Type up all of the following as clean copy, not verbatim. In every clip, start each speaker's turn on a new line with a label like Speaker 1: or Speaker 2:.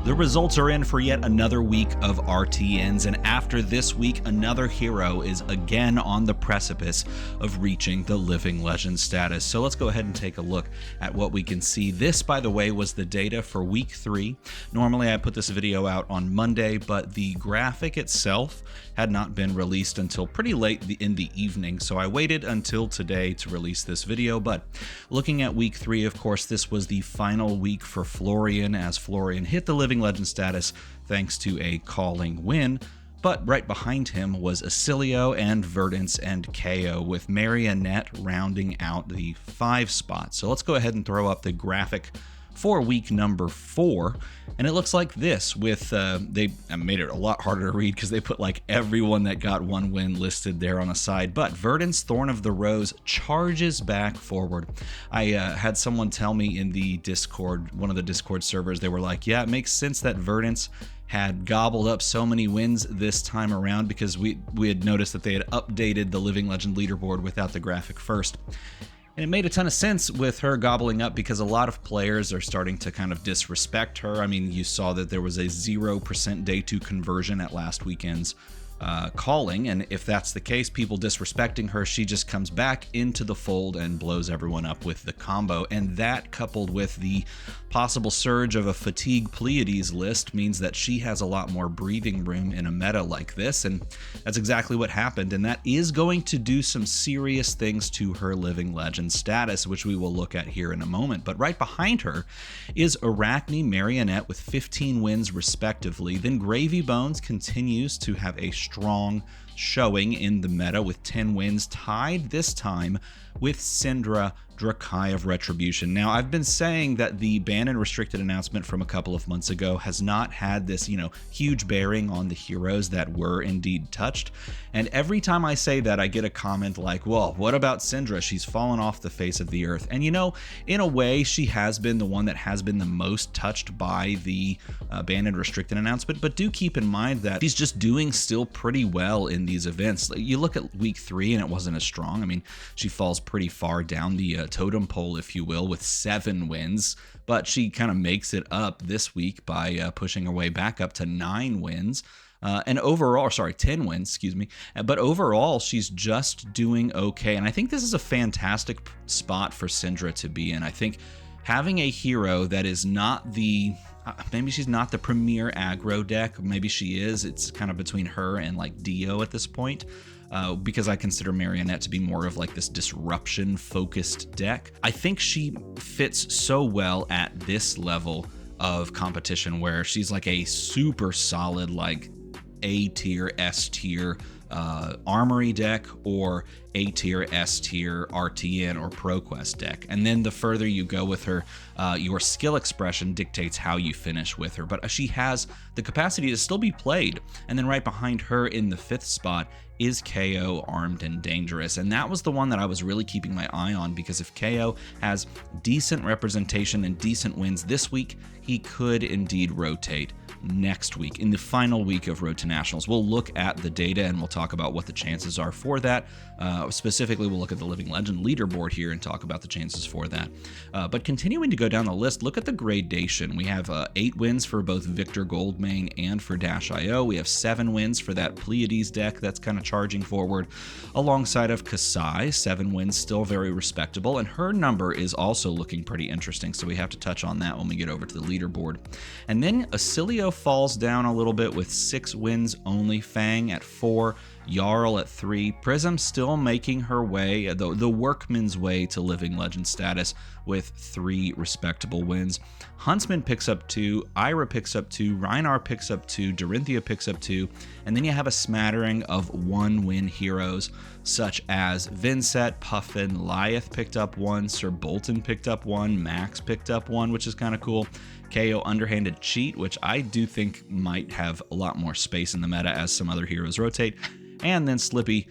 Speaker 1: The results are in for yet another week of RTNs, and after this week, another hero is again on the precipice of reaching the Living Legend status. So let's go ahead and take a look at what we can see. This, by the way, was the data for week 3. Normally I put this video out on Monday, but the graphic itself had not been released until pretty late in the evening, so I waited until today to release this video. But looking at week 3, of course, this was the final week for Florian, as Florian hit the Living Legend status thanks to a calling win. But right behind him was Acilio and Verdance and KO, with Marionette rounding out the 5 spot. So let's go ahead and throw up the graphic for week number 4, and it looks like this, with they made it a lot harder to read because they put like everyone that got 1 win listed there on the side. But Verdance, Thorn of the Rose, charges back forward. I had someone tell me in the Discord, one of the Discord servers, they were like, yeah, it makes sense that Verdance had gobbled up so many wins this time around, because we had noticed that they had updated the Living Legend leaderboard without the graphic first. And it made a ton of sense with her gobbling up, because a lot of players are starting to kind of disrespect her. I mean, you saw that there was a 0% day 2 conversion at last weekend's calling, and if that's the case, people disrespecting her, she just comes back into the fold and blows everyone up with the combo. And that, coupled with the possible surge of a fatigue Pleiades list, means that she has a lot more breathing room in a meta like this, and that's exactly what happened. And that is going to do some serious things to her Living Legend status, which we will look at here in a moment. But right behind her is Arachne, Marionette with 15 wins respectively. Then Gravy Bones continues to have a strong showing in the meta with 10 wins, tied this time with Syndra, Drakai of Retribution. Now, I've been saying that the ban and restricted announcement from a couple of months ago has not had this, huge bearing on the heroes that were indeed touched. And every time I say that, I get a comment like, well, what about Syndra? She's fallen off the face of the earth. And in a way, she has been the one that has been the most touched by the ban and restricted announcement. But do keep in mind that she's just doing still pretty well in these events. You look at week 3 and it wasn't as strong. I mean, she falls pretty far down the totem pole, if you will, with 7 wins, but she kind of makes it up this week by pushing her way back up to 9 wins. And overall, 10 wins, excuse me. But overall, she's just doing okay. And I think this is a fantastic spot for Syndra to be in. I think having a hero that is not maybe she's not the premier aggro deck. Maybe she is. It's kind of between her and like Dio at this point. Because I consider Marionette to be more of like this disruption focused deck. I think she fits so well at this level of competition, where she's like a super solid like A tier, S tier Armory deck, or A tier, S tier RTN or ProQuest deck. And then the further you go with her, your skill expression dictates how you finish with her. But she has the capacity to still be played. And then right behind her in the 5th spot is KO, Armed and Dangerous. And that was the one that I was really keeping my eye on, because if KO has decent representation and decent wins this week, he could indeed rotate next week in the final week of Road to Nationals. We'll look at the data and we'll talk about what the chances are for that. Specifically, we'll look at the Living Legend leaderboard here and talk about the chances for that. But continuing to go down the list, look at the gradation. We have 8 wins for both Victor Goldmane and for Dash.io. We have 7 wins for that Pleiades deck that's kind of charging forward, alongside of Kasai. 7 wins, still very respectable, and her number is also looking pretty interesting, so we have to touch on that when we get over to the leaderboard. And then Acilio falls down a little bit with 6 wins only, Fang at 4, Jarl at 3, Prism still making her way, the workman's way to Living Legend status with 3 respectable wins. Huntsman picks up 2, Ira picks up 2, Reinar picks up 2, Dorinthia picks up 2, and then you have a smattering of 1-win heroes such as Vincent, Puffin, Lyeth picked up 1, Sir Bolton picked up 1, Max picked up 1, which is kind of cool. KO Underhanded Cheat, which I do think might have a lot more space in the meta as some other heroes rotate. And then Slippy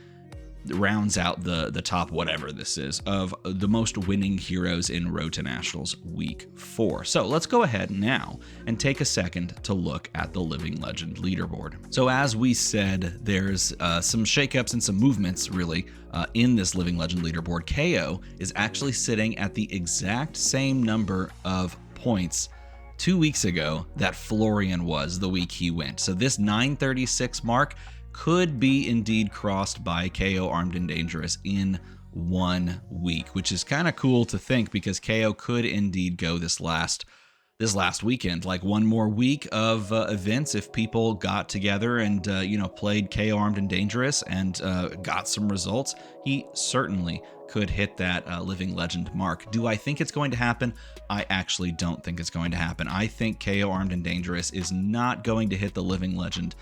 Speaker 1: rounds out the top whatever this is of the most winning heroes in Road to Nationals week 4. So let's go ahead now and take a second to look at the Living Legend leaderboard. So as we said, there's some shakeups and some movements really in this Living Legend leaderboard. KO is actually sitting at the exact same number of points 2 weeks ago that Florian was the week he went. So this 936 mark could be indeed crossed by KO Armed and Dangerous in 1 week, which is kind of cool to think, because KO could indeed go this last weekend, like one more week of events. If people got together and played KO Armed and Dangerous and got some results, he certainly could hit that living legend mark. Do I think it's going to happen? I actually don't think it's going to happen. I think KO Armed and Dangerous is not going to hit the living legend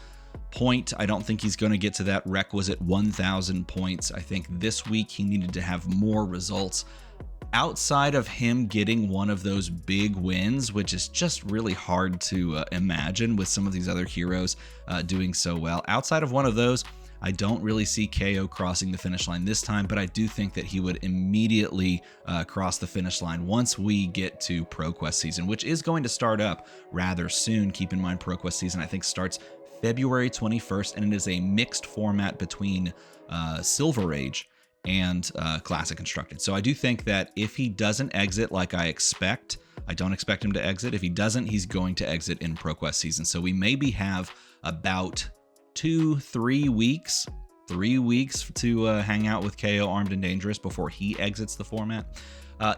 Speaker 1: point. I don't think he's going to get to that requisite 1,000 points. I think this week he needed to have more results. Outside of him getting one of those big wins, which is just really hard to imagine with some of these other heroes doing so well. Outside of one of those, I don't really see KO crossing the finish line this time, but I do think that he would immediately cross the finish line once we get to ProQuest season, which is going to start up rather soon. Keep in mind, ProQuest season, I think, starts February 21st, and it is a mixed format between Silver Age and Classic Constructed. So I do think that if he doesn't exit like I don't expect him to exit. If he doesn't, he's going to exit in ProQuest season. So we maybe have about 3 weeks to hang out with KO Armed and Dangerous before he exits the format.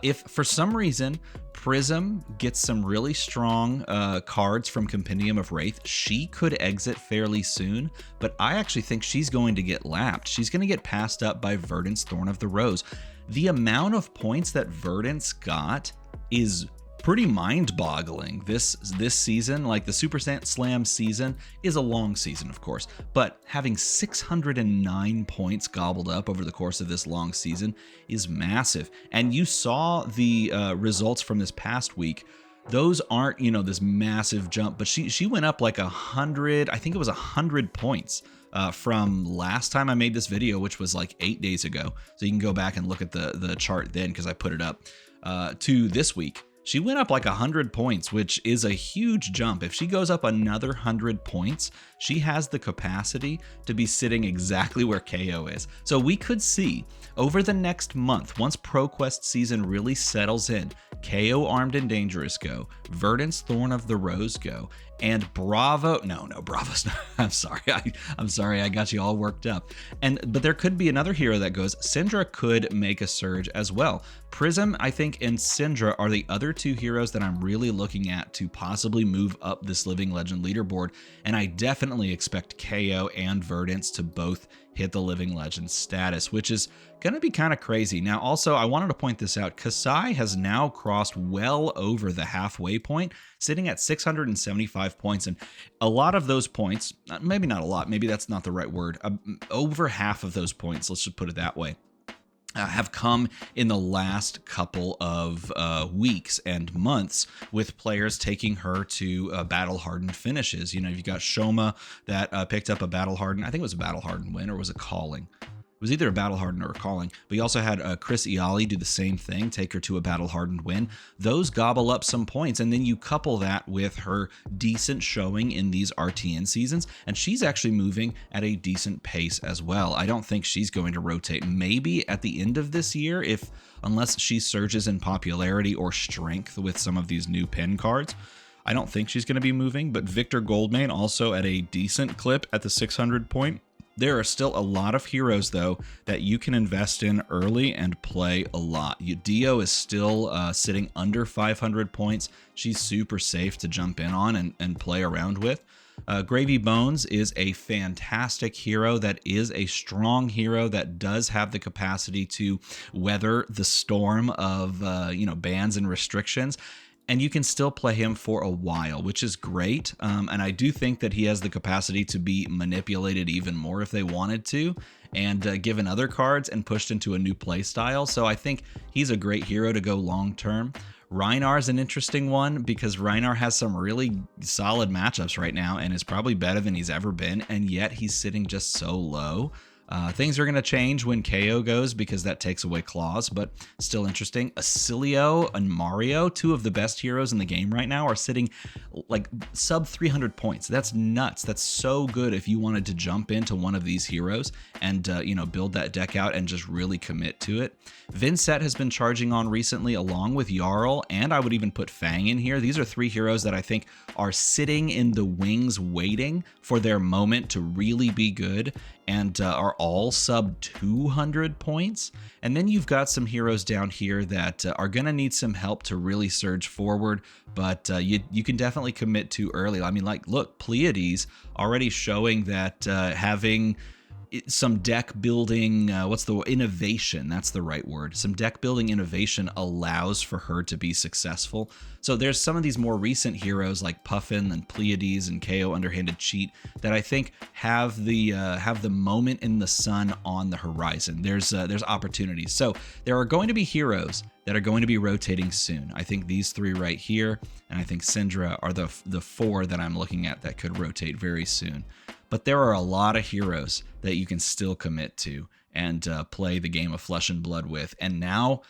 Speaker 1: If for some reason Prism gets some really strong cards from Compendium of Wraith, she could exit fairly soon, but I actually think she's going to get lapped. She's going to get passed up by Verdant's Thorn of the Rose. The amount of points that Verdant's got is pretty mind-boggling this season. Like, the Super Slam season is a long season, of course, but having 609 points gobbled up over the course of this long season is massive. And you saw the results from this past week. Those aren't, this massive jump, but she went up like 100, I think it was 100 points from last time I made this video, which was like 8 days ago. So you can go back and look at the chart then, because I put it up to this week. She went up like 100 points, which is a huge jump. If she goes up another 100 points, she has the capacity to be sitting exactly where KO is. So we could see over the next month, once ProQuest season really settles in, KO Armed and Dangerous go, Verdant's Thorn of the Rose go, and Bravo's not. I'm sorry, I got you all worked up. But there could be another hero that goes. Syndra could make a surge as well. Prism, I think, and Syndra are the other two heroes that I'm really looking at to possibly move up this Living Legend leaderboard, and I definitely expect KO and Verdant's to both hit the Living Legend status, which is going to be kind of crazy. Now, also, I wanted to point this out. Kasai has now crossed well over the halfway point, sitting at 675 points, and a lot of those points, maybe not a lot, maybe that's not the right word, over half of those points, let's just put it that way, have come in the last couple of weeks and months, with players taking her to battle-hardened finishes. You've got Shoma that picked up a battle-hardened, I think it was a battle-hardened win, or was it calling? It was either a battle-hardened or a calling. But you also had Chris Iali do the same thing, take her to a battle-hardened win. Those gobble up some points, and then you couple that with her decent showing in these RTN seasons, and she's actually moving at a decent pace as well. I don't think she's going to rotate. Maybe at the end of this year, unless she surges in popularity or strength with some of these new pin cards. I don't think she's going to be moving, but Victor Goldmane also at a decent clip at the 600 point. There are still a lot of heroes, though, that you can invest in early and play a lot. Dio is still sitting under 500 points. She's super safe to jump in on and play around with. Gravy Bones is a fantastic hero that is a strong hero that does have the capacity to weather the storm of bans and restrictions. And you can still play him for a while, which is great. And I do think that he has the capacity to be manipulated even more if they wanted to, and given other cards and pushed into a new play style. So I think he's a great hero to go long term. Rhinar is an interesting one because Rhinar has some really solid matchups right now and is probably better than he's ever been, and yet he's sitting just so low. Things are going to change when KO goes because that takes away claws, but still interesting. Acilio and Mario, two of the best heroes in the game right now, are sitting like sub 300 points. That's nuts. That's so good if you wanted to jump into one of these heroes and build that deck out and just really commit to it. Vincent has been charging on recently along with Jarl, and I would even put Fang in here. These are three heroes that I think are sitting in the wings waiting for their moment to really be good, and are all sub 200 points. And then you've got some heroes down here that are going to need some help to really surge forward, but you can definitely commit to early. I mean, like, look, Pleiades already showing that having some deck building, innovation, that's the right word. Some deck building innovation allows for her to be successful. So there's some of these more recent heroes like Puffin and Pleiades and KO Underhanded Cheat that I think have the moment in the sun on the horizon. There's opportunities. So there are going to be heroes that are going to be rotating soon. I think these three right here, and I think Syndra are the four that I'm looking at that could rotate very soon. But there are a lot of heroes that you can still commit to and play the game of Flesh and Blood with. And now,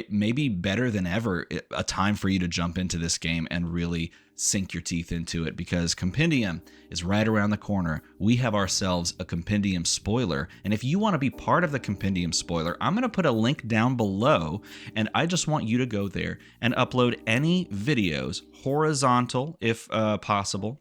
Speaker 1: maybe better than ever, a time for you to jump into this game and really sink your teeth into it, because Compendium is right around the corner. We have ourselves a Compendium spoiler. And if you want to be part of the Compendium spoiler, I'm going to put a link down below, and I just want you to go there and upload any videos, horizontal if possible,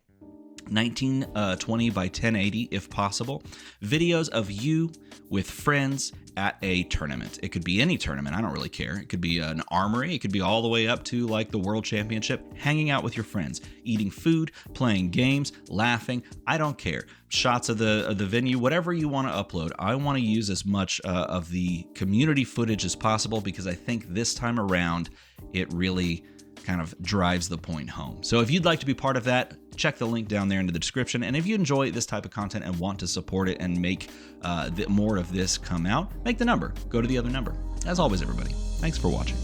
Speaker 1: 1920 by 1080 if possible, videos of you with friends at a tournament. It could be any tournament, I don't really care. It could be an armory, it could be all the way up to like the World Championship, hanging out with your friends, eating food, playing games, laughing, I don't care. Shots of the venue, whatever you want to upload. I want to use as much of the community footage as possible, because I think this time around it really kind of drives the point home. So if you'd like to be part of that, check the link down there in the description. And if you enjoy this type of content and want to support it and make more of this come out, make the number. Go to the other number. As always, everybody, thanks for watching.